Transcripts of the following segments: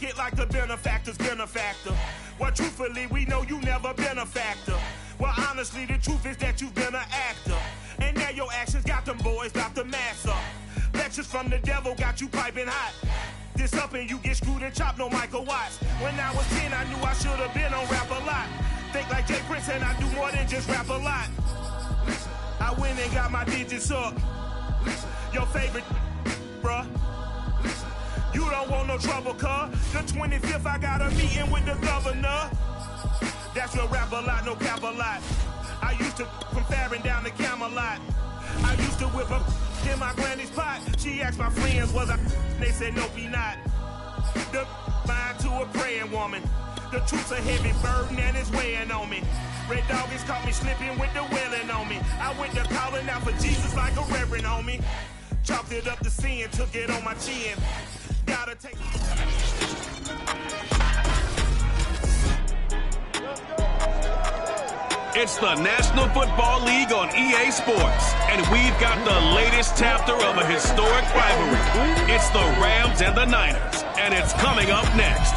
it like the benefactor's been a factor. Well, truthfully, we know you never been a factor. Well, honestly, the truth is that you've been an actor. And now your actions got them boys, got the mass up. Lectures from the devil got you piping hot. This up and you get screwed and chopped, no Michael Watts. When I was 10, I knew I should have been on Rap a Lot. Think like Jay Prince and I do more than just rap a lot. I went and got my digits up. Your favorite, bruh. You don't want no trouble, cuz. The 25th, I got a meeting with the governor. That's your Rap a Lot, no cap a lot. I used to from Farron down to Camelot. I used to whip up in my granny's pot. She asked my friends, was I? They said, nope, he not. The mind to a praying woman. The truth's a heavy burden and it's weighing on me. Red Doggies caught me slipping with the wailing on me. I went to calling out for Jesus like a reverend on me. Chopped it up to sin, took it on my chin. Gotta take. It's the National Football League on EA Sports, and we've got the latest chapter of a historic rivalry. It's the Rams and the Niners, and it's coming up next.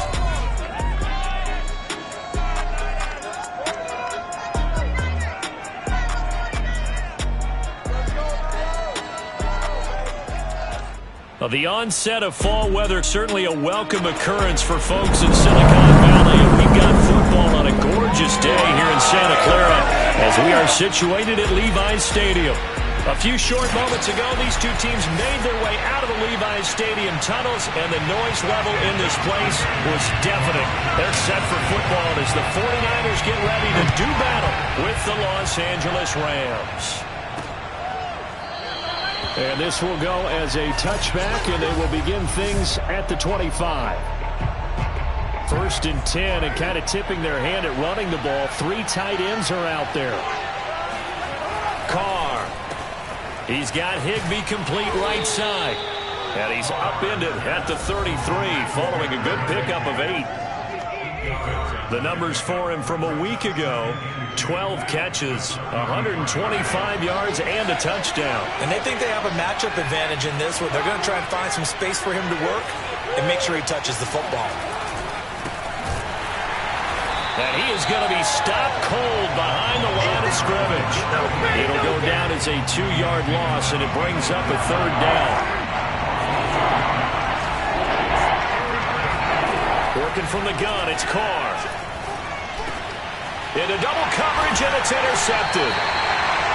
The onset of fall weather, certainly a welcome occurrence for folks in Silicon Valley. And we've got football on a gorgeous day here in Santa Clara as we are situated at Levi's Stadium. A few short moments ago, these two teams made their way out of the Levi's Stadium tunnels, and the noise level in this place was deafening. They're set for football as the 49ers get ready to do battle with the Los Angeles Rams. And this will go as a touchback, and they will begin things at the 25. 1st and 10, and kind of tipping their hand at running the ball. 3 tight ends are out there. Carr. He's got Higbee complete right side. And he's upended at the 33, following a good pickup of 8. The numbers for him from a week ago: 12 catches, 125 yards, and a touchdown. And they think they have a matchup advantage in this one. They're going to try and find some space for him to work and make sure he touches the football. And he is going to be stopped cold behind the line of scrimmage. It'll go down as a 2-yard loss, and it brings up a 3rd down. Working from the gun, it's Carr. Into double coverage, and it's intercepted.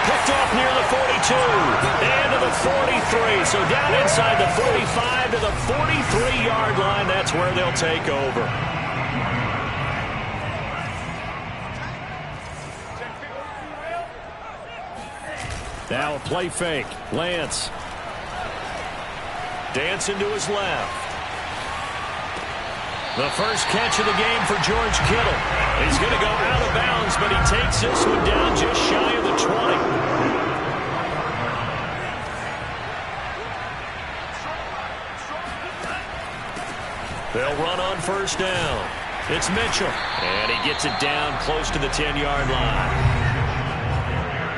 Picked off near the 42. And to the 43. So down inside the 45 to the 43-yard line. That's where they'll take over. Now a play fake. Lance. Dancing to his left. The first catch of the game for George Kittle. He's going to go out of bounds, but he takes this one down just shy of the 20. They'll run on 1st down. It's Mitchell. And he gets it down close to the 10-yard line.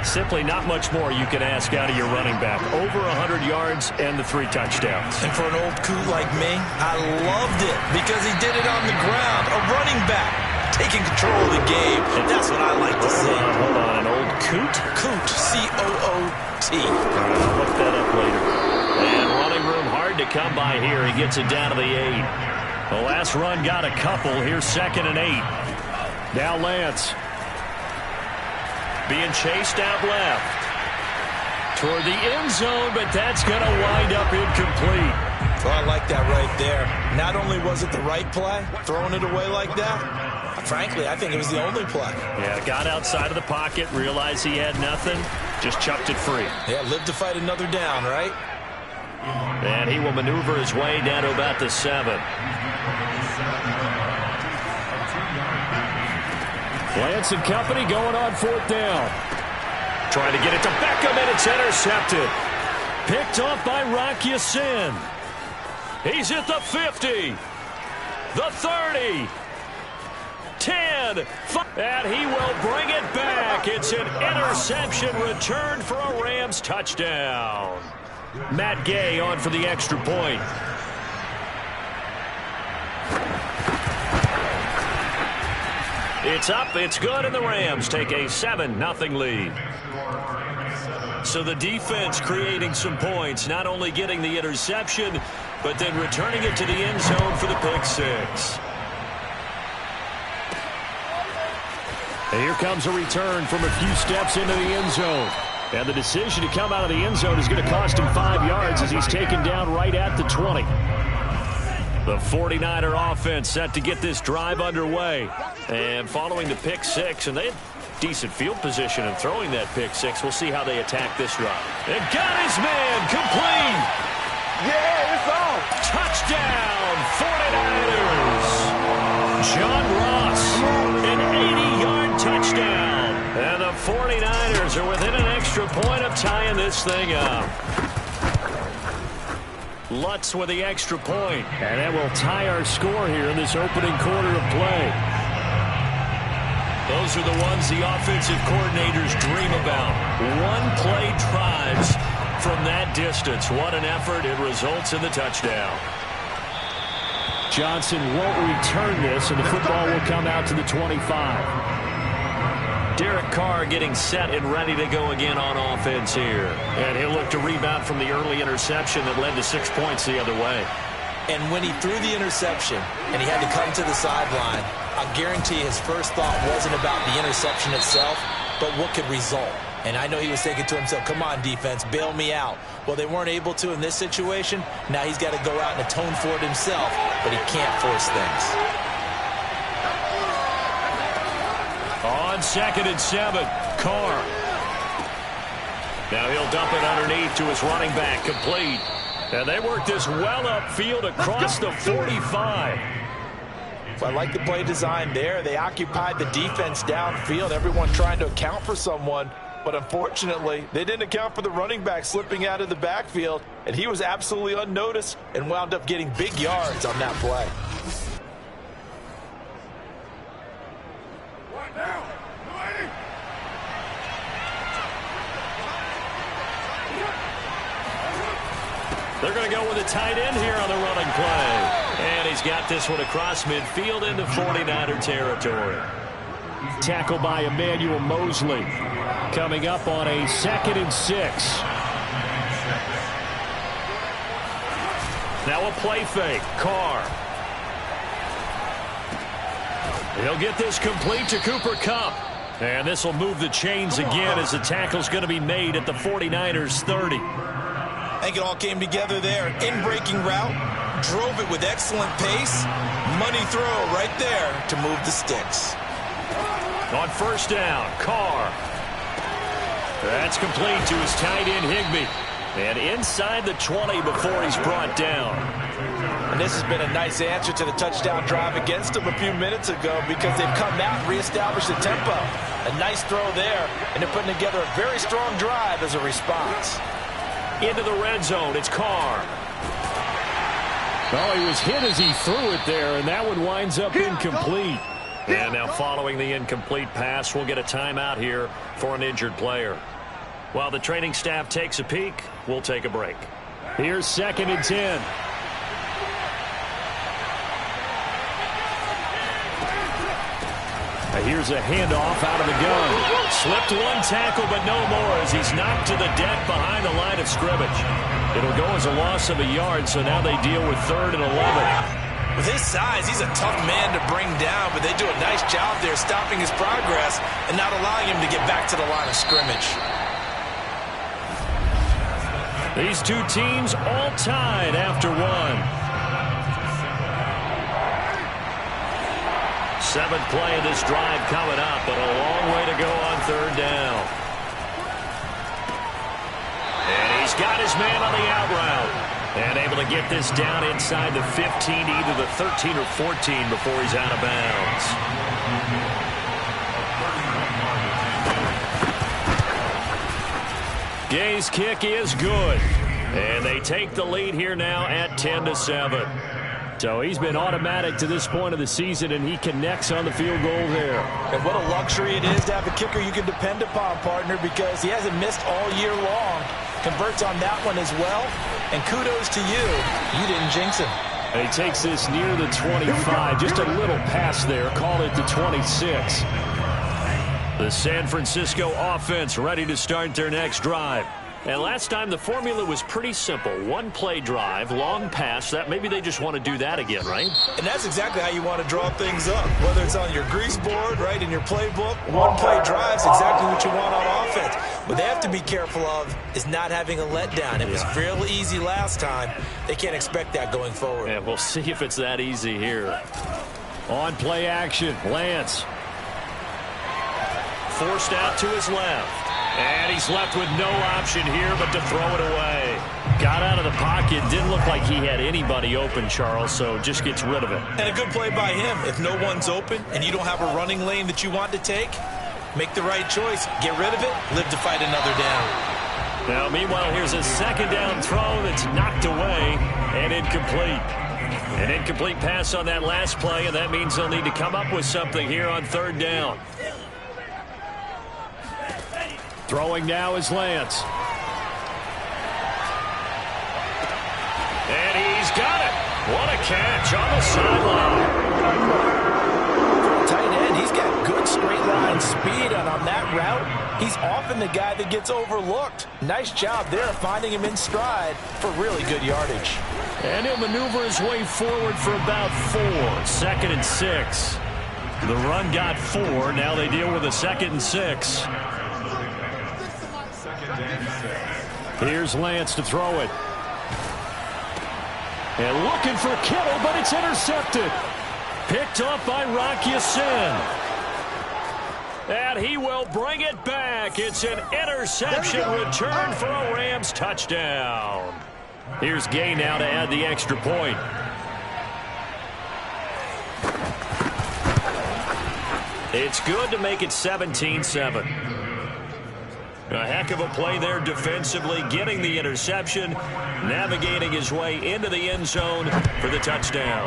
Simply not much more you can ask out of your running back. Over 100 yards and the 3 touchdowns. And for an old coot like me, I loved it because he did it on the ground. A running back taking control of the game. And that's what I like to see. Hold on. An old coot? Coot. C-O-O-T. I'll look that up later. And running room hard to come by here. He gets it down to the 8. The last run got a couple. Here's 2nd and 8. Now Lance. Being chased out left. Toward the end zone, but that's going to wind up incomplete. Well, I like that right there. Not only was it the right play, throwing it away like that, frankly, I think it was the only play. Yeah, got outside of the pocket, realized he had nothing, just chucked it free. Yeah, live to fight another down, right? And he will maneuver his way down to about the 7. Lance and company going on 4th down. Trying to get it to Beckham, and it's intercepted. Picked off by Rock Ya-Sin. He's at the 50. The 30. 10. 5. And he will bring it back. It's an interception returned for a Rams touchdown. Matt Gay on for the extra point. It's up, it's good, and the Rams take a 7-0 lead. So the defense creating some points, not only getting the interception, but then returning it to the end zone for the pick six. And here comes a return from a few steps into the end zone. And the decision to come out of the end zone is going to cost him 5 yards as he's taken down right at the 20. The 49er offense set to get this drive underway. And following the pick six, and they had decent field position in throwing that pick six. We'll see how they attack this drive. And got his man complete. Yeah, it's on. Touchdown, 49ers. John Ross, an 80-yard touchdown. And the 49ers are within an extra point of tying this thing up. Lutz with the extra point. And that will tie our score here in this opening quarter of play. Those are the ones the offensive coordinators dream about. One-play drives from that distance. What an effort. It results in the touchdown. Johnson won't return this, and the football will come out to the 25. Derek Carr getting set and ready to go again on offense here. And he'll look to rebound from the early interception that led to 6 points the other way. And when he threw the interception and he had to come to the sideline, I guarantee his first thought wasn't about the interception itself, but what could result. And I know he was thinking to himself, come on, defense, bail me out. Well, they weren't able to in this situation. Now he's got to go out and atone for it himself, but he can't force things. On 2nd and 7, Carr. Now he'll dump it underneath to his running back, complete. And they work this well upfield across the 45. So I like the play design there. They occupied the defense downfield, everyone trying to account for someone. But unfortunately, they didn't account for the running back slipping out of the backfield. And he was absolutely unnoticed and wound up getting big yards on that play. They're going to go with a tight end here on the running play. And he's got this one across midfield into 49er territory. Tackle by Emmanuel Mosley. Coming up on a 2nd and 6. Now a play fake. Carr. He'll get this complete to Cooper Kupp. And this will move the chains again as the tackle's going to be made at the 49ers 30. I think it all came together there. In-breaking route, drove it with excellent pace. Money throw right there to move the sticks. On 1st down, Carr. That's complete to his tight end, Higbee. And inside the 20 before he's brought down. And this has been a nice answer to the touchdown drive against them a few minutes ago because they've come out and reestablished the tempo. A nice throw there, and they're putting together a very strong drive as a response. Into the red zone, it's Carr. Well, he was hit as he threw it there, and that one winds up incomplete. And now following the incomplete pass, we'll get a timeout here for an injured player. While the training staff takes a peek, we'll take a break. Here's 2nd and 10. Here's a handoff out of the gun. Slipped one tackle, but no more as he's knocked to the deck behind the line of scrimmage. It'll go as a loss of a yard, so now they deal with 3rd and 11. With his size, he's a tough man to bring down, but they do a nice job there stopping his progress and not allowing him to get back to the line of scrimmage. These two teams all tied after one. 7th play of this drive coming up, but a long way to go on 3rd down. And he's got his man on the out route. And able to get this down inside the 15, either the 13 or 14 before he's out of bounds. Gay's kick is good. And they take the lead here now at 10-7. So he's been automatic to this point of the season, and he connects on the field goal there. And what a luxury it is to have a kicker you can depend upon, partner, because he hasn't missed all year long. Converts on that one as well. And kudos to you. You didn't jinx him. He takes this near the 25, just a little pass there, called it the 26. The San Francisco offense ready to start their next drive. And last time the formula was pretty simple. One-play drive, long pass. That maybe they just want to do that again, right? And that's exactly how you want to draw things up. Whether it's on your grease board, right, in your playbook, one-play drive is exactly what you want on offense. What they have to be careful of is not having a letdown. It was fairly easy last time. They can't expect that going forward. And we'll see if it's that easy here. On play action, Lance. Forced out to his left. And he's left with no option here but to throw it away. Got out of the pocket. Didn't look like he had anybody open, Charles, so just gets rid of it. And a good play by him. If no one's open and you don't have a running lane that you want to take, make the right choice. Get rid of it. Live to fight another down. Now, meanwhile, here's a second down throw that's knocked away and incomplete. An incomplete pass on that last play, and that means they'll need to come up with something here on third down. Throwing now is Lance. And he's got it. What a catch on the sideline. For a tight end, he's got good straight line speed, and on that route, he's often the guy that gets overlooked. Nice job there finding him in stride for really good yardage. And he'll maneuver his way forward for about 4. 2nd and 6. The run got 4. Now they deal with a 2nd and 6. Here's Lance to throw it. And looking for Kittle, but it's intercepted. Picked off by Rock Ya-Sin. And he will bring it back. It's an interception return for a Rams touchdown. Here's Gay now to add the extra point. It's good to make it 17-7. A heck of a play there defensively, getting the interception, navigating his way into the end zone for the touchdown.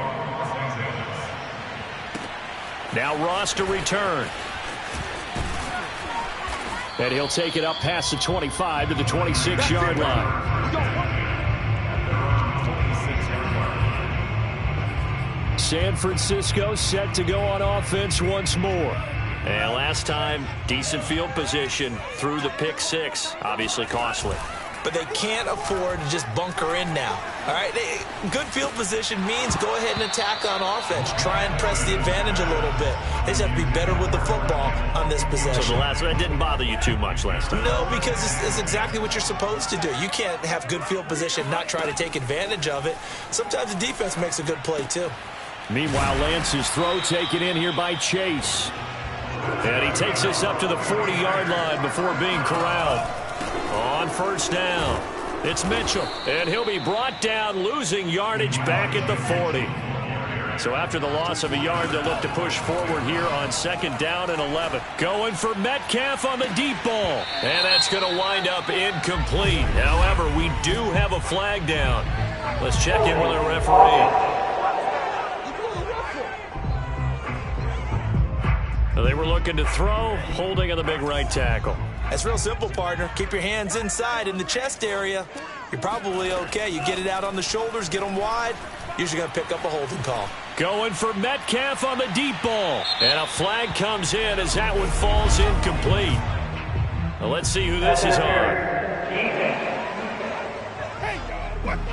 Now Ross to return. And he'll take it up past the 25 to the 26-yard line. San Francisco set to go on offense once more. And last time, decent field position through the pick 6. Obviously costly. But they can't afford to just bunker in now. All right, good field position means go ahead and attack on offense. Try and press the advantage a little bit. They just have to be better with the football on this possession. So the last one didn't bother you too much last time? No, because it's exactly what you're supposed to do. You can't have good field position, not try to take advantage of it. Sometimes the defense makes a good play too. Meanwhile, Lance's throw taken in here by Chase. And he takes this up to the 40-yard line before being corralled. On first down, it's Mitchell. And he'll be brought down, losing yardage back at the 40. So after the loss of a yard, they'll look to push forward here on 2nd down and 11. Going for Metcalf on the deep ball. And that's going to wind up incomplete. However, we do have a flag down. Let's check in with our referee. They were looking to throw, holding on the big right tackle. That's real simple, partner. Keep your hands inside in the chest area. You're probably okay. You get it out on the shoulders, get them wide. Usually going to pick up a holding call. Going for Metcalf on the deep ball. And a flag comes in as that one falls incomplete. Well, let's see who this is on.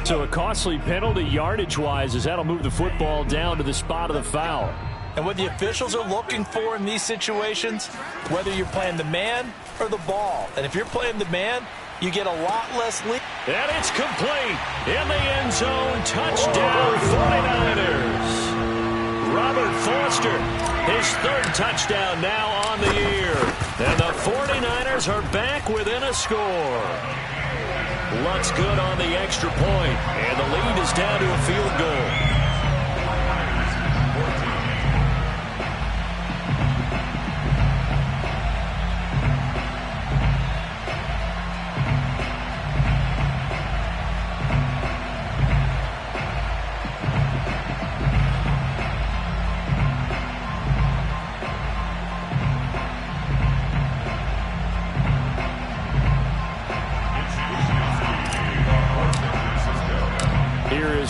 So a costly penalty yardage-wise as that'll move the football down to the spot of the foul. And what the officials are looking for in these situations, whether you're playing the man or the ball. And if you're playing the man, you get a lot less lead. And it's complete. In the end zone, touchdown 49ers. Robert Foster, his 3rd touchdown now on the year. And the 49ers are back within a score. Looks good on the extra point. And the lead is down to a field goal.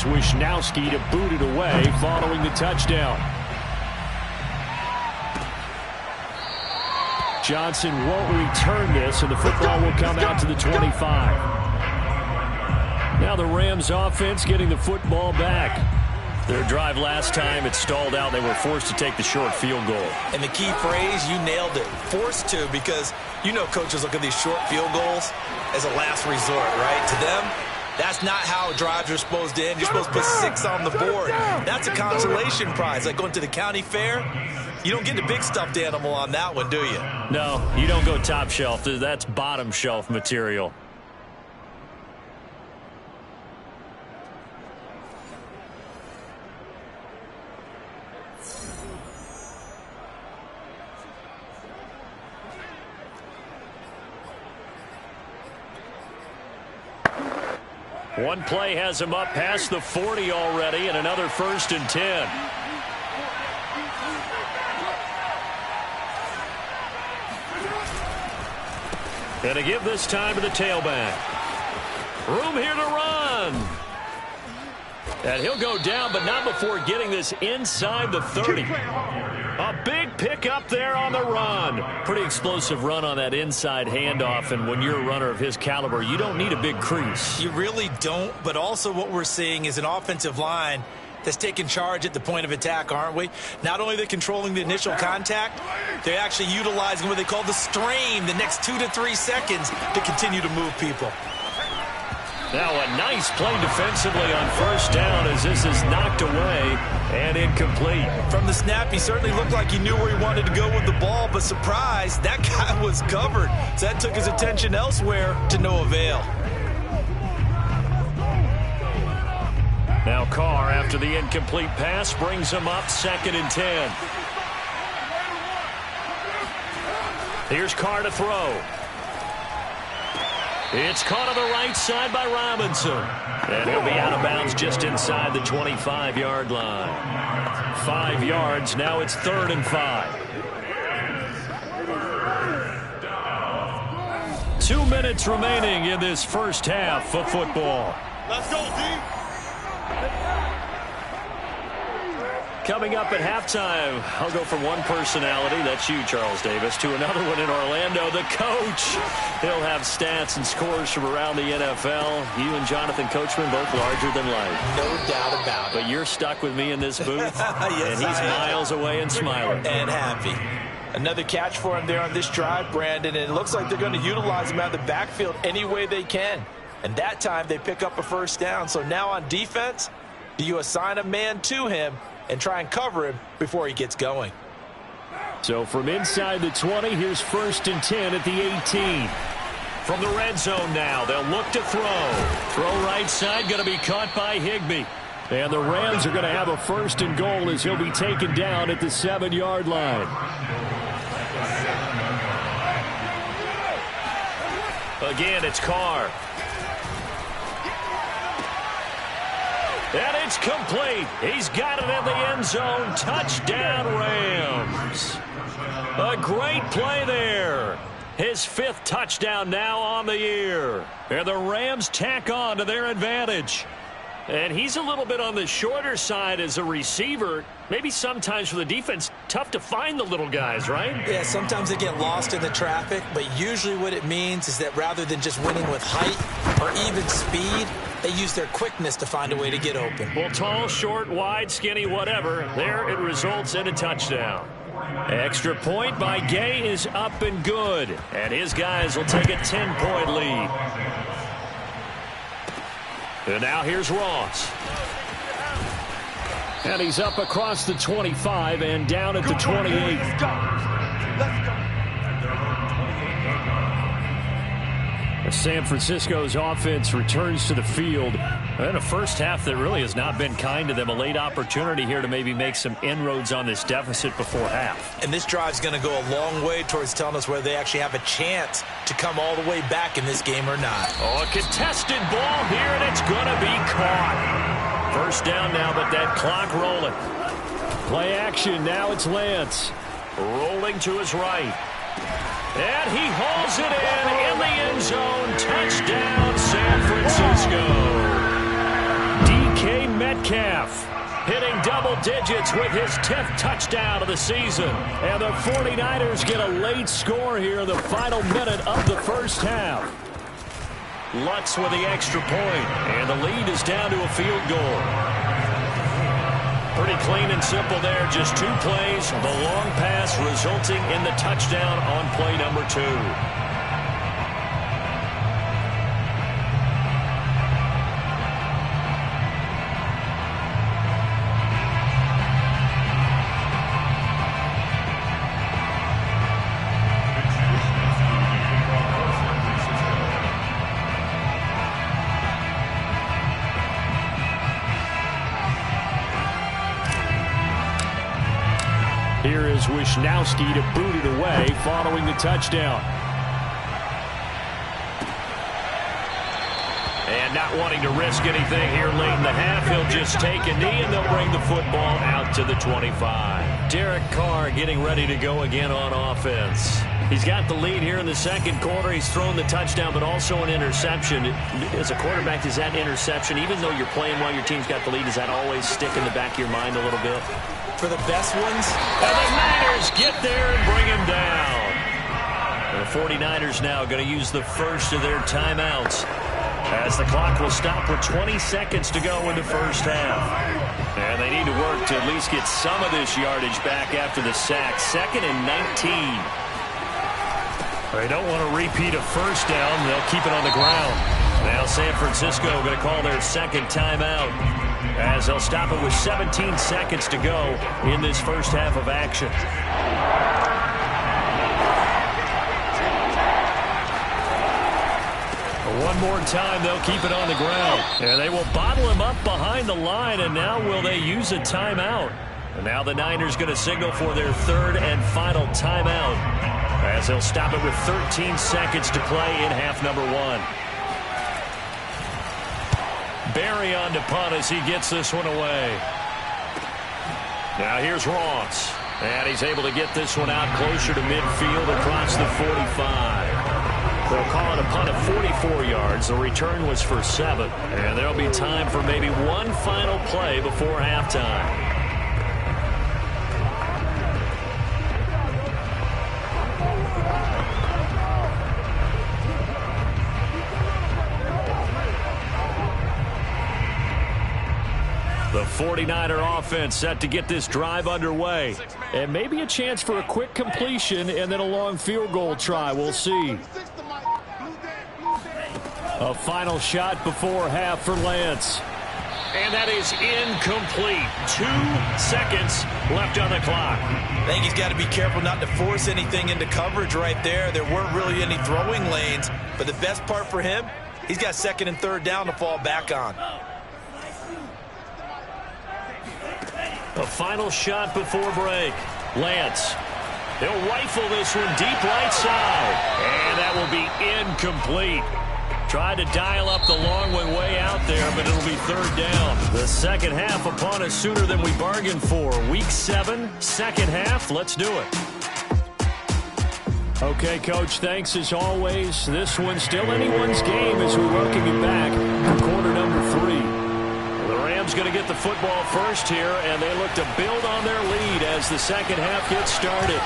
Wisnowski to boot it away following the touchdown. Johnson won't return this, and the football will come out to the 25. Now the Rams offense getting the football back. Their drive last time, it stalled out. They were forced to take the short field goal. And the key phrase, you nailed it, forced to, because you know coaches look at these short field goals as a last resort, right? To them, that's not how drives are supposed to end. You're supposed to put 6 on the board. That's a consolation prize, like going to the county fair. You don't get the big stuffed animal on that one, do you? No, you don't go top shelf. That's bottom shelf material. One play has him up past the 40 already, and another 1st and 10. And to give this time to the tailback. Room here to run. And he'll go down, but not before getting this inside the 30. A big pickup there on the run. Pretty explosive run on that inside handoff, and when you're a runner of his caliber, you don't need a big crease. You really don't, but also what we're seeing is an offensive line that's taking charge at the point of attack, aren't we? Not only are they controlling the initial contact, they're actually utilizing what they call the strain, the next 2 to 3 seconds to continue to move people. Now a nice play defensively on 1st down as this is knocked away and incomplete. From the snap, he certainly looked like he knew where he wanted to go with the ball, but surprise, that guy was covered. So that took his attention elsewhere to no avail. Now Carr, after the incomplete pass, brings him up 2nd and 10. Here's Carr to throw. It's caught on the right side by Robinson. And he'll be out of bounds just inside the 25-yard line. 5 yards, now it's 3rd and 5. 2 minutes remaining in this first half of football. Let's go, D. Coming up at halftime, I'll go from one personality, that's you, Charles Davis, to another one in Orlando, the coach. He'll have stats and scores from around the NFL. You and Jonathan Coachman, both larger than life. No doubt about it. But you're stuck with me in this booth, yes, and he's miles away and smiling. And happy. Another catch for him there on this drive, Brandon, and it looks like they're going to utilize him out of the backfield any way they can. And that time they pick up a 1st down. So now on defense, do you assign a man to him and try and cover him before he gets going? So from inside the 20, here's 1st and 10 at the 18. From the red zone now, they'll look to throw. Throw right side, going to be caught by Higbee. And the Rams are going to have a 1st and goal as he'll be taken down at the 7-yard line. Again, it's Carr. And it's complete. He's got it in the end zone. Touchdown, Rams. A great play there. His 5th touchdown now on the year. And the Rams tack on to their advantage. And he's a little bit on the shorter side as a receiver. Maybe sometimes for the defense, tough to find the little guys, right? Yeah, sometimes they get lost in the traffic, but usually what it means is that rather than just winning with height or even speed, they use their quickness to find a way to get open. Well, tall, short, wide, skinny, whatever, there it results in a touchdown. Extra point by Gay is up and good, and his guys will take a 10-point lead. And now here's Ross. And he's up across the 25 and down at the 28. Let's go. San Francisco's offense returns to the field. And a first half that really has not been kind to them. A late opportunity here to maybe make some inroads on this deficit before half. And this drive's going to go a long way towards telling us whether they actually have a chance to come all the way back in this game or not. Oh, a contested ball here, and it's going to be caught. First down now, but that clock rolling. Play action, now it's Lance. Rolling to his right. And he hauls it in the end zone. Touchdown, San Francisco. DK Metcalf, hitting double digits with his 10th touchdown of the season. And the 49ers get a late score here in the final minute of the first half. Lutz with the extra point, and the lead is down to a field goal. Pretty clean and simple there, just 2 plays. The long pass resulting in the touchdown on play number 2. Here is Wisnowski to boot it away following the touchdown. And not wanting to risk anything here late in the half, he'll just take a knee and they'll bring the football out to the 25. Derek Carr getting ready to go again on offense. He's got the lead here in the second quarter. He's thrown the touchdown, but also an interception. As a quarterback, does that interception, even though you're playing while your team's got the lead, does that always stick in the back of your mind a little bit? For the best ones. And the Niners get there and bring him down. And the 49ers now going to use the first of their timeouts, as the clock will stop with 20 seconds to go in the first half. And they need to work to at least get some of this yardage back after the sack. 2nd and 19. They don't want to repeat a first down. They'll keep it on the ground. Now San Francisco going to call their second timeout, as they'll stop it with 17 seconds to go in this first half of action. One more time, they'll keep it on the ground. And they will bottle him up behind the line, and now will they use a timeout? And now the Niners going to signal for their 3rd and final timeout, as they'll stop it with 13 seconds to play in half number 1. Barry on to punt as he gets this one away. Now here's Ross. And he's able to get this one out closer to midfield across the 45. They'll call it a punt of 44 yards. The return was for 7. And there'll be time for maybe one final play before halftime. The 49er offense set to get this drive underway. And maybe a chance for a quick completion and then a long field goal try. We'll see. A final shot before half for Lance. And that is incomplete. 2 seconds left on the clock. I think he's got to be careful not to force anything into coverage right there. There weren't really any throwing lanes. But the best part for him, he's got 2nd and 3rd down to fall back on. A final shot before break. Lance. He'll rifle this one deep right side. And that will be incomplete. Tried to dial up the long one way out there, but it'll be 3rd down. The second half upon us sooner than we bargained for. Week 7, second half. Let's do it. Okay, Coach, thanks as always. This one's still anyone's game as we're working it back for quarter number 3. The Rams going to get the football first here, and they look to build on their lead as the second half gets started.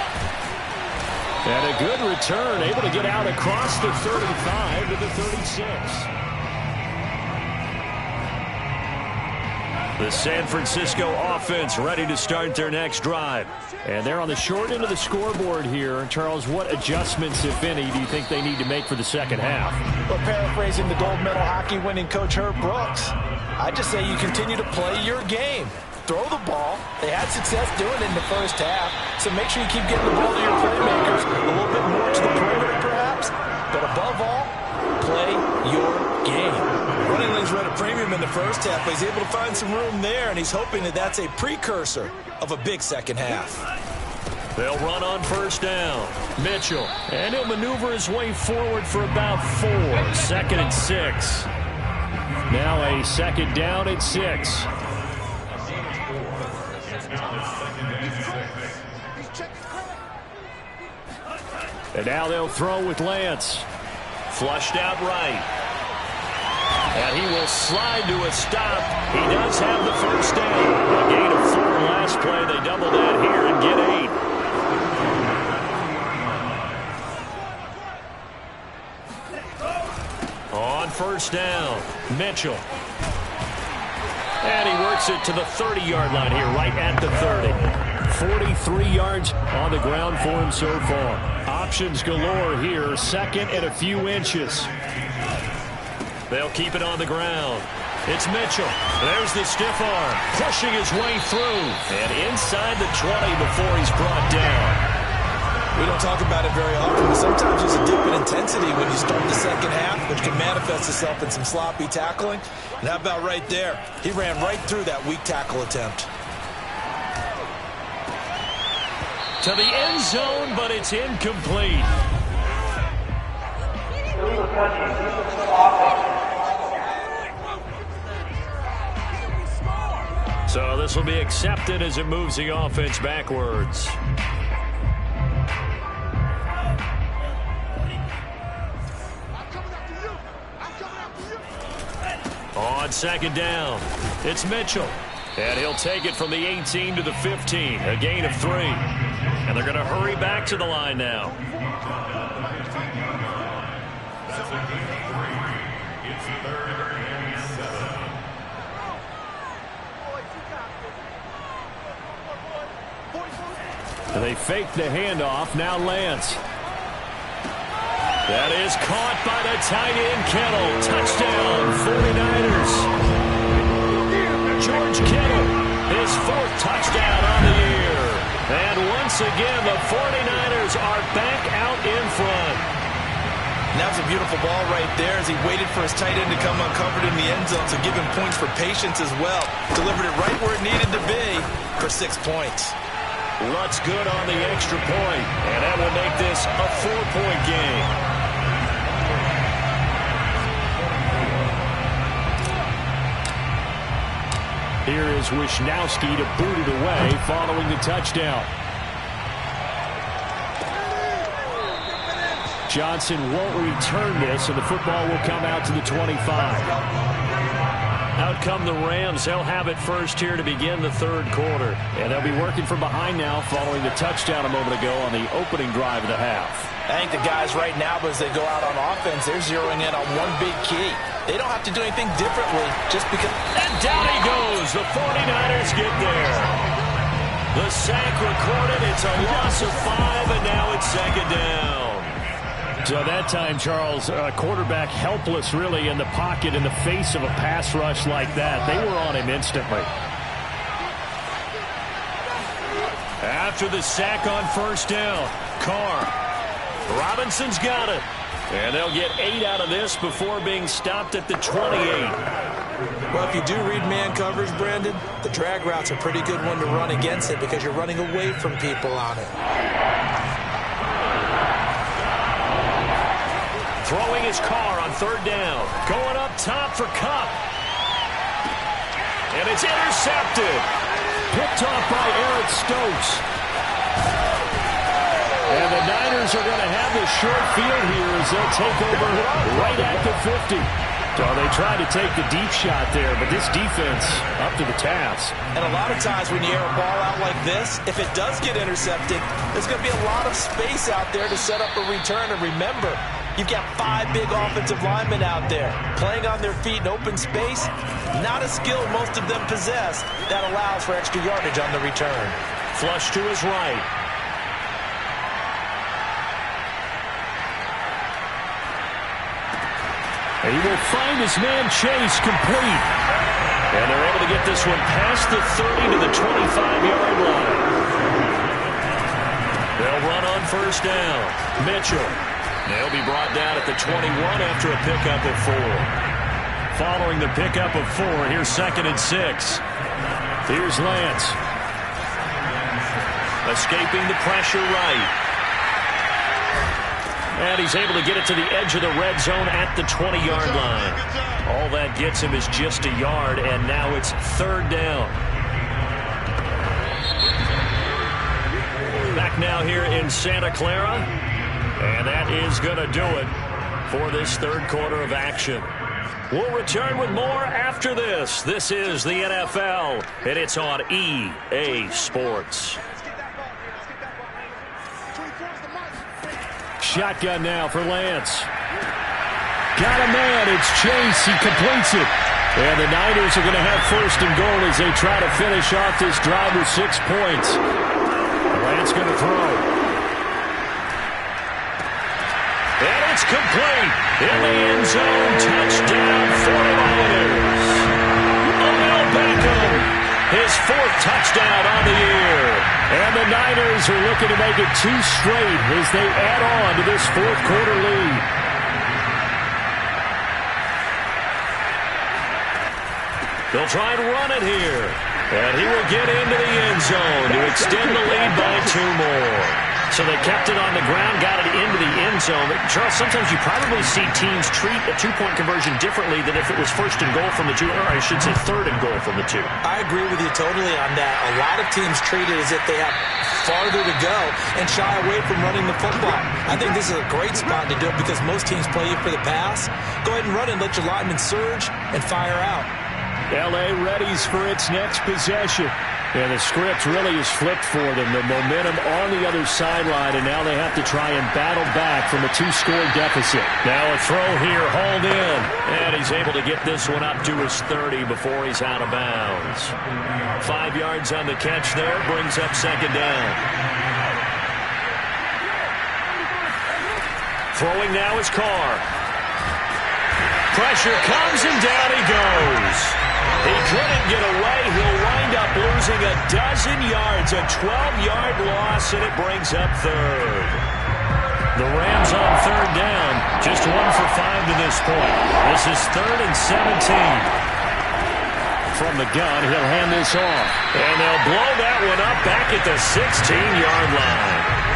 And a good return, able to get out across the 35 to the 36. The San Francisco offense ready to start their next drive. And they're on the short end of the scoreboard here. Charles, what adjustments, if any, do you think they need to make for the second half? Well, paraphrasing the gold medal hockey winning coach Herb Brooks, I just say you continue to play your game. Throw the ball. They had success doing it in the first half, so make sure you keep getting the ball to your playmakers, a little bit more to the perimeter perhaps, but above all, play your game. Running lanes were at a premium in the first half, but he's able to find some room there, and he's hoping that that's a precursor of a big second half. They'll run on first down. Mitchell, and he'll maneuver his way forward for about 4. 2nd and 6. Now a 2nd down at 6. And now they'll throw with Lance. Flushed out right. And he will slide to a stop. He does have the first down. A gain of 4 last play. They double that here and get 8. On first down, Mitchell. And he works it to the 30-yard line here, right at the 30. 43 yards on the ground for him so far. Options galore here, second and a few inches. They'll keep it on the ground. It's Mitchell. There's the stiff arm, pushing his way through. And inside the 20 before he's brought down. We don't talk about it very often, but sometimes there's a dip in intensity when you start the second half, which can manifest itself in some sloppy tackling. And how about right there? He ran right through that weak tackle attempt. To the end zone, but it's incomplete. So this will be accepted as it moves the offense backwards. On second down, it's Mitchell. And he'll take it from the 18 to the 15, a gain of 3. And they're going to hurry back to the line now. They fake the handoff. Now Lance. That is caught by the tight end, Kittle. Touchdown, 49ers. George Kittle, his 4th touchdown on the year. And once again, the 49ers are back out in front. And that was a beautiful ball right there as he waited for his tight end to come uncovered in the end zone, so give him points for patience as well. Delivered it right where it needed to be for 6 points. Lutz good on the extra point, and that will make this a 4-point game. Here is Wisnowski to boot it away following the touchdown. Johnson won't return this, and the football will come out to the 25. Out come the Rams. They'll have it first here to begin the third quarter. And they'll be working from behind now following the touchdown a moment ago on the opening drive of the half. I think the guys right now, as they go out on offense, they're zeroing in on one big key. They don't have to do anything differently just because... And down he goes. The 49ers get there. The sack recorded. It's a loss of 5, and now it's second down. So that time, Charles, quarterback helpless really in the pocket in the face of a pass rush like that. They were on him instantly. After the sack on first down, Carr. Robinson's got it. And they'll get 8 out of this before being stopped at the 28. Well, if you do read man coverage, Brandon, the drag route's a pretty good one to run against it because you're running away from people on it. Throwing his Carr on third down. Going up top for Kupp. And it's intercepted. Picked off by Eric Stokes. And the Niners are going to have this short field here as they'll take over right at the 50. So they tried to take the deep shot there, but this defense up to the task. And a lot of times when you air a ball out like this, if it does get intercepted, there's going to be a lot of space out there to set up a return. And remember, you've got 5 big offensive linemen out there playing on their feet in open space. Not a skill most of them possess that allows for extra yardage on the return. Flush to his right. And he will find his man Chase complete. And they're able to get this one past the 30 to the 25-yard line. They'll run on first down. Mitchell. They'll be brought down at the 21 after a pickup of 4. Following the pickup of 4, here's 2nd and 6. Here's Lance. Escaping the pressure right. And he's able to get it to the edge of the red zone at the 20-yard line. All that gets him is just a yard, and now it's third down. Back now here in Santa Clara. And that is going to do it for this third quarter of action. We'll return with more after this. This is the NFL, and it's on EA Sports. Shotgun now for Lance. Got a man. It's Chase. He completes it. And the Niners are going to have first and goal as they try to finish off this drive with 6 points. Lance going to throw. And it's complete. In the end zone. Touchdown 49ers. Odell Beckham. His 4th touchdown on the year. And the Niners are looking to make it 2 straight as they add on to this 4th quarter lead. They'll try and run it here. And he will get into the end zone to extend the lead by 2 more. So they kept it on the ground, got it into the end zone. Charles, sometimes you probably see teams treat a 2-point conversion differently than if it was first and goal from the 2, or I should say 3rd and goal from the 2. I agree with you totally on that. A lot of teams treat it as if they have farther to go and shy away from running the football. I think this is a great spot to do it because most teams play you for the pass. Go ahead and run it, let your linemen surge, and fire out. L.A. readies for its next possession. And the script really is flipped for them. The momentum on the other sideline, and now they have to try and battle back from a 2-score deficit. Now a throw here, hauled in. And he's able to get this one up to his 30 before he's out of bounds. 5 yards on the catch there, brings up 2nd down. Throwing now is Carr. Pressure comes and down he goes. He couldn't get away. He'll wind up losing a dozen yards, a 12-yard loss, and it brings up 3rd. The Rams on 3rd down, just 1 for 5 to this point. This is 3rd and 17. From the gun, he'll hand this off. And they'll blow that one up back at the 16-yard line.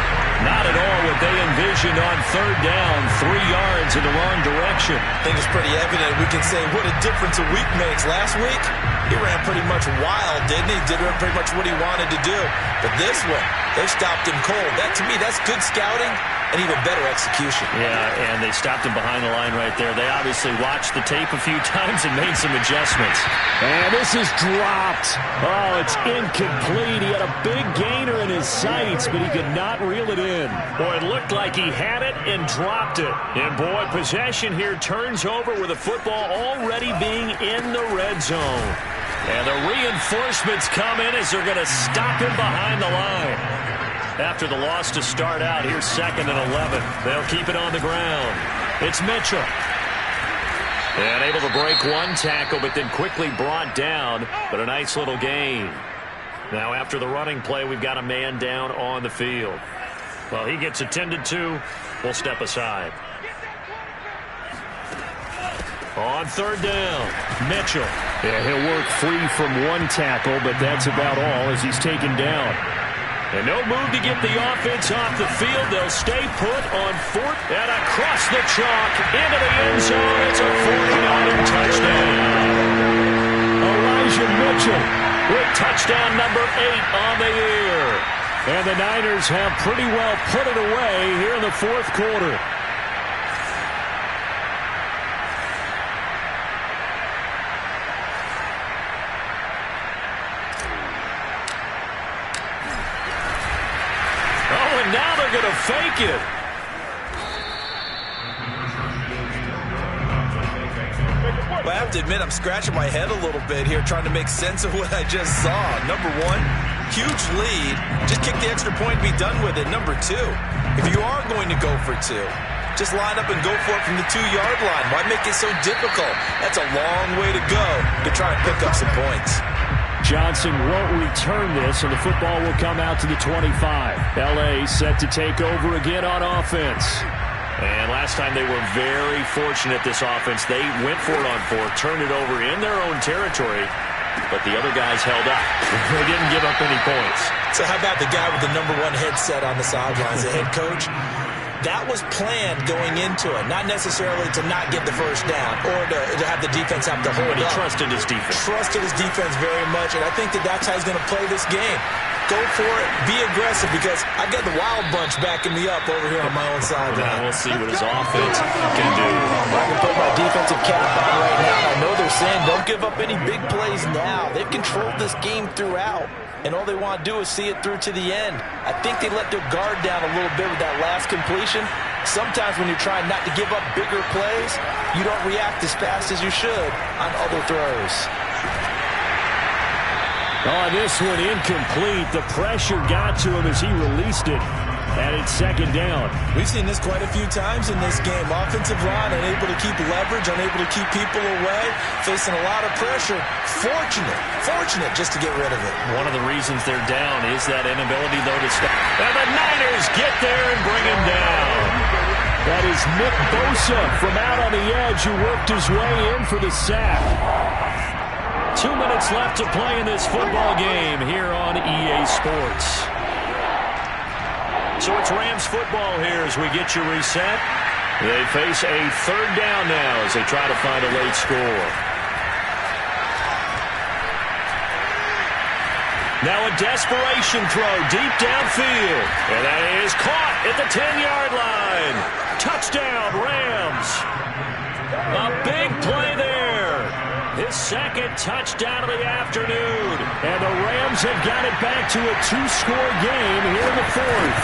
Not at all what they envisioned on 3rd down, 3 yards in the wrong direction. I think it's pretty evident. We can say what a difference a week makes. Last week, he ran pretty much wild, didn't he? Did pretty much what he wanted to do. But this one, they stopped him cold. That, to me, that's good scouting and even better execution. Yeah, and they stopped him behind the line right there. They obviously watched the tape a few times and made some adjustments. And this is dropped. Oh, it's incomplete. He had a big gainer in his sights, but he could not reel it in. Boy, it looked like he had it and dropped it. And, boy, possession here turns over with the football already being in the red zone. And the reinforcements come in as they're going to stop him behind the line. After the loss to start out, here's 2nd and 11. They'll keep it on the ground. It's Mitchell. And able to break 1 tackle, but then quickly brought down. But a nice little gain. Now after the running play, we've got a man down on the field. Well, he gets attended to. We'll step aside. On 3rd down, Mitchell. Yeah, he'll work free from 1 tackle, but that's about all as he's taken down. And no move to get the offense off the field. They'll stay put on 4th and across the chalk into the end zone. It's a 49er touchdown. Elijah Mitchell with touchdown number 8 on the year. And the Niners have pretty well put it away here in the 4th quarter. Now they're going to fake it. Well, I have to admit, I'm scratching my head a little bit here trying to make sense of what I just saw. Number 1, huge lead. Just kick the extra point and be done with it. Number 2, if you are going to go for 2, just line up and go for it from the 2-yard line. Why make it so difficult? That's a long way to go to try and pick up some points. Johnson won't return this, and the football will come out to the 25. L.A. set to take over again on offense. And last time they were very fortunate, this offense. They went for it on 4, turned it over in their own territory, but the other guys held up. They didn't give up any points. So how about the guy with the number 1 headset on the sidelines, the head coach? That was planned going into it, not necessarily to not get the first down or to have the defense have to hold up. But he trusted his defense. Trusted his defense very much, and I think that's how he's going to play this game. Go for it. Be aggressive, because I got the Wild Bunch backing me up over here on my own side. Now we'll see what his offense can do. I can put my defensive cap on right now. I know they're saying don't give up any big plays now. They've controlled this game throughout, and all they want to do is see it through to the end. I think they let their guard down a little bit with that last completion. Sometimes when you're trying not to give up bigger plays, you don't react as fast as you should on other throws. Oh, this one incomplete. The pressure got to him as he released it. And it's second down. We've seen this quite a few times in this game. Offensive line unable to keep leverage, unable to keep people away, facing a lot of pressure. Fortunate just to get rid of it. One of the reasons they're down is that inability, though, to stop. And the Niners get there and bring him down. That is Nick Bosa from out on the edge who worked his way in for the sack. 2 minutes left to play in this football game here on EA Sports. So it's Rams football here as we get you reset. They face a third down now as they try to find a late score. Now a desperation throw deep downfield. And that is caught at the 10-yard line. Touchdown, Rams. A big play there. His second touchdown of the afternoon. And the Rams have got it back to a two-score game here in the fourth.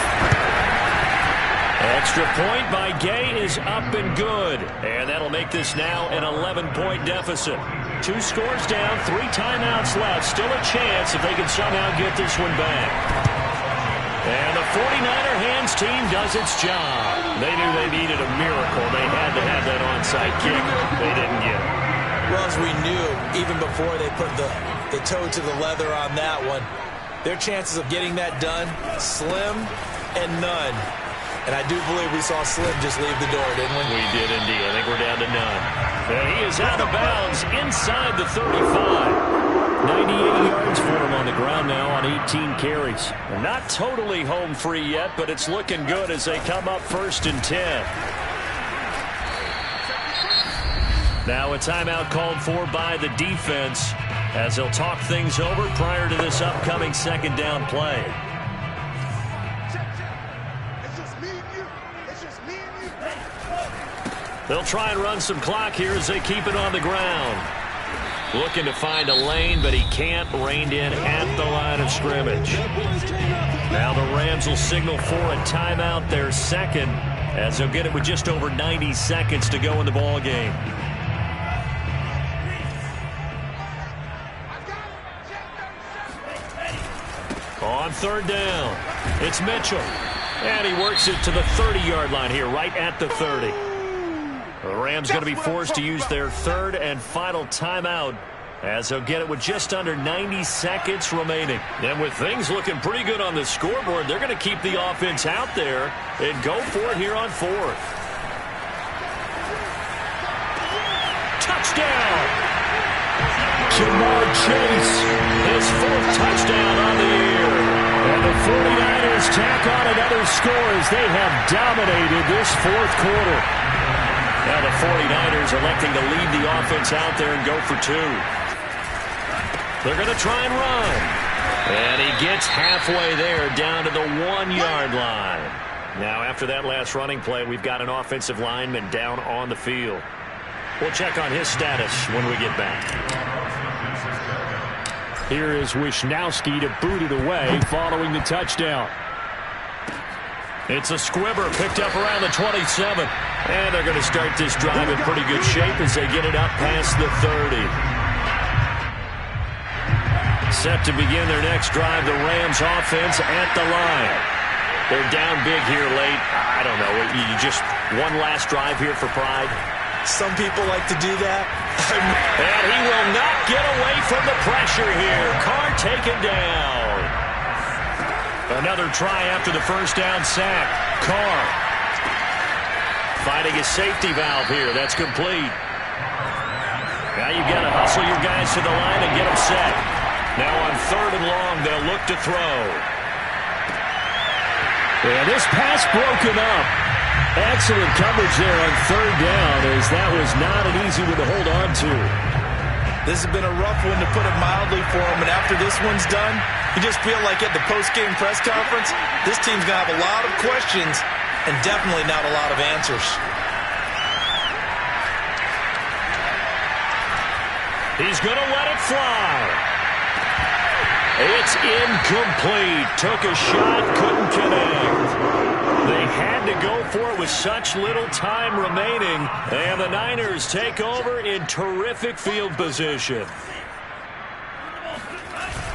Extra point by Gay is up and good. And that'll make this now an 11-point deficit. 2 scores down, 3 timeouts left. Still a chance if they can somehow get this one back. And the 49er hands team does its job. They knew they needed a miracle. They had to have that onside kick. They didn't get it. Well, as we knew, even before they put the toe to the leather on that one, their chances of getting that done, slim and none. And I do believe we saw Slim just leave the door, didn't we? We did indeed. I think we're down to none. And he is out of bounds inside the 35. 98 yards for him on the ground now on 18 carries. Not totally home free yet, but it's looking good as they come up 1st and 10. Now a timeout called for by the defense as they'll talk things over prior to this upcoming second down play. They'll try and run some clock here as they keep it on the ground. Looking to find a lane, but he can't. Reined in at the line of scrimmage. Now the Rams will signal for a timeout, their second, as they'll get it with just over 90 seconds to go in the ball game. On third down, it's Mitchell. And he works it to the 30-yard line here, right at the 30. The Rams going to be forced to use their third and final timeout as they'll get it with just under 90 seconds remaining. And with things looking pretty good on the scoreboard, they're going to keep the offense out there and go for it here on fourth. Touchdown! Jamar Chase, his 4th touchdown on the year. And the 49ers tack on another score as they have dominated this 4th quarter. Now the 49ers electing to leave the offense out there and go for 2. They're going to try and run. And he gets halfway there down to the 1-yard line. Now after that last running play, we've got an offensive lineman down on the field. We'll check on his status when we get back. Here is Wisnowski to boot it away following the touchdown. It's a squibber picked up around the 27. And they're going to start this drive in pretty good shape as they get it up past the 30. Set to begin their next drive, the Rams offense at the line. They're down big here late. I don't know. You just one last drive here for pride. Some people like to do that. And he will not get away from the pressure here. Carr taken down. Another try after the first down sack. Carr finding a safety valve here. That's complete. Now you've got to hustle your guys to the line and get them set. Now on 3rd and long, they'll look to throw. And this pass broken up. Excellent coverage there on 3rd down as that was not an easy one to hold on to. This has been a rough one, to put it mildly, for him. And after this one's done, you just feel like at the post-game press conference, this team's going to have a lot of questions and definitely not a lot of answers. He's going to let it fly. It's incomplete. Took a shot, couldn't connect. They had to go for it with such little time remaining, and the Niners take over in terrific field position.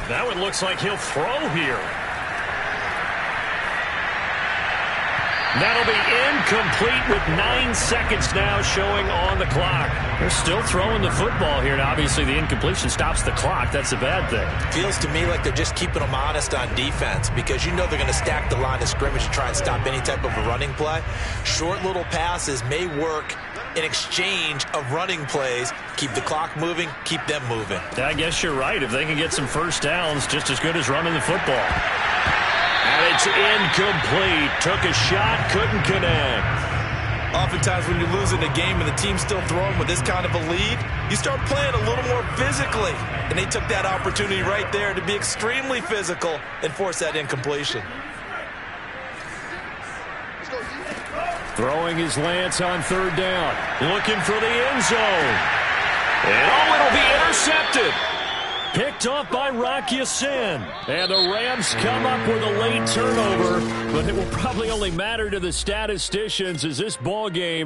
Now it looks like he'll throw here. That'll be incomplete with 9 seconds now showing on the clock. They're still throwing the football here, and obviously the incompletion stops the clock. That's a bad thing. Feels to me like they're just keeping them honest on defense, because you know they're going to stack the line of scrimmage and try and stop any type of a running play. Short little passes may work in exchange of running plays. Keep the clock moving, keep them moving. I guess you're right. If they can get some first downs, just as good as running the football. And it's incomplete. Took a shot, couldn't connect. Oftentimes when you're losing a game and the team's still throwing with this kind of a lead, you start playing a little more physically. And they took that opportunity right there to be extremely physical and force that incompletion. Throwing his Lance on third down. Looking for the end zone. And it'll be intercepted. Picked off by Rock Ya-Sin. And the Rams come up with a late turnover, but it will probably only matter to the statisticians as this ball game